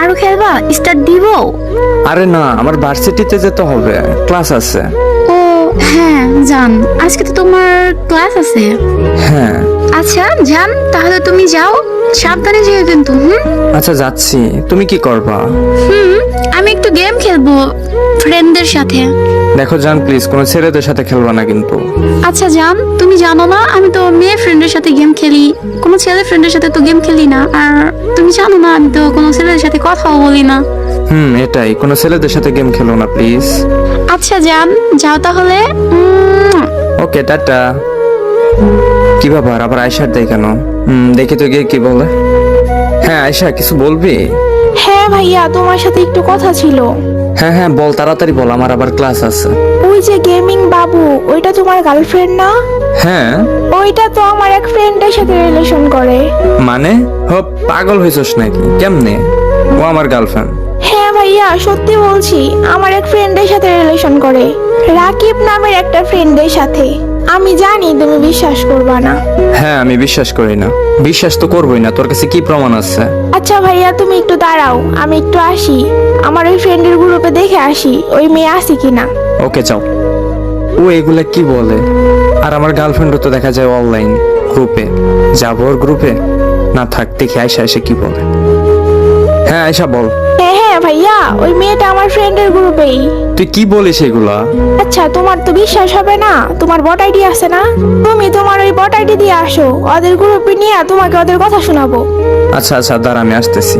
আরো খেলবা? স্টার্ট দিব? আরে না, আমার ভার্সিটিতে যেতে হবে, ক্লাস আছে। ও হ্যাঁ জান, আজকে তো তোমার ক্লাস আছে। হ্যাঁ। আচ্ছা জান, তাহলে তুমি যাও, সাবধানে যেও কিন্তু। আচ্ছা যাচ্ছি, তুমি কি করবা? আমি একটু গেম খেলবো ফ্রেন্ডদের সাথে। দেখো জান, প্লিজ কোনো ছেলেদের সাথে খেলবা না কিন্তু। আচ্ছা জান, তুমি জানো না আমি তো মেয়ে ফ্রেন্ডের সাথে গেম খেলি, কোনো ছেলে ফ্রেন্ডের সাথে তো গেম খেলি না। আর তুমি জানো না আমি তো কোনো ছেলেদের সাথে কথাও বলি না। এটাই, কোনো ছেলেদের সাথে গেম খেলো না প্লিজ। আচ্ছা জান, যাও তাহলে। ওকে, টাটা। কি ব্যাপার, আবার আয়শার দেয় কেন? দেখি তো গিয়ে কি বলে। হ্যাঁ আয়শা, কিছু বলবি? হ্যাঁ ভাইয়া, তোমার সাথে একটু কথা ছিল। হ্যাঁ হ্যাঁ বল, তাড়াতাড়ি বল, আমার আবার ক্লাস আছে। ওই যে গেমিং বাবু, ওইটা তোমার গার্লফ্রেন্ড না? হ্যাঁ। ওইটা তো আমার এক ফ্রেন্ডের সাথে রিলেশন করে। মানে পাগল হয়েছস নাকি? কেমনে ও আমার গার্লফ্রেন্ড? হ্যাঁ ভাইয়া, সত্যি বলছি, আমার এক ফ্রেন্ডের সাথে রিলেশন করে, রাকিব নামের একটা ফ্রেন্ডের সাথে। আমি জানি তুমি বিশ্বাস করবা না। হ্যাঁ আমি বিশ্বাস করি না। বিশ্বাস তো করবোই না, তোর কাছে কি প্রমাণ আছে? আচ্ছা ভাইয়া, তুমি একটু দাঁড়াও, আমি একটু আসি, আমার ওই ফ্রেন্ডের গ্রুপে দেখে আসি ওই মেয়ে আসি কিনা। ওকে যাও। ও এগুলা কি বলে? আর আমার গার্লফ্রেন্ডও তো দেখা যায় অনলাইন গ্রুপে। যাবো ওর গ্রুপে? না থাক, দেখি আয়শা এসে কি বলে। হ্যাঁ আয়শা বল। হ্যাঁ হ্যাঁ ভাইয়া, ওই মেয়েটা আমার ফ্রেন্ডের গ্রুপেই। তুই কি বলিস এগুলা? আচ্ছা, তোমার তো বিশ্বাস হবে না, তোমার বট আইডি আছে না? তুমি তোমার ওই বট আইডি দিয়ে আসো, ওদের গ্রুপে নিয়ে তোমাকে ওদের কথা শোনাবো। আচ্ছা আচ্ছা দাঁড়া, আমি আসতেছি।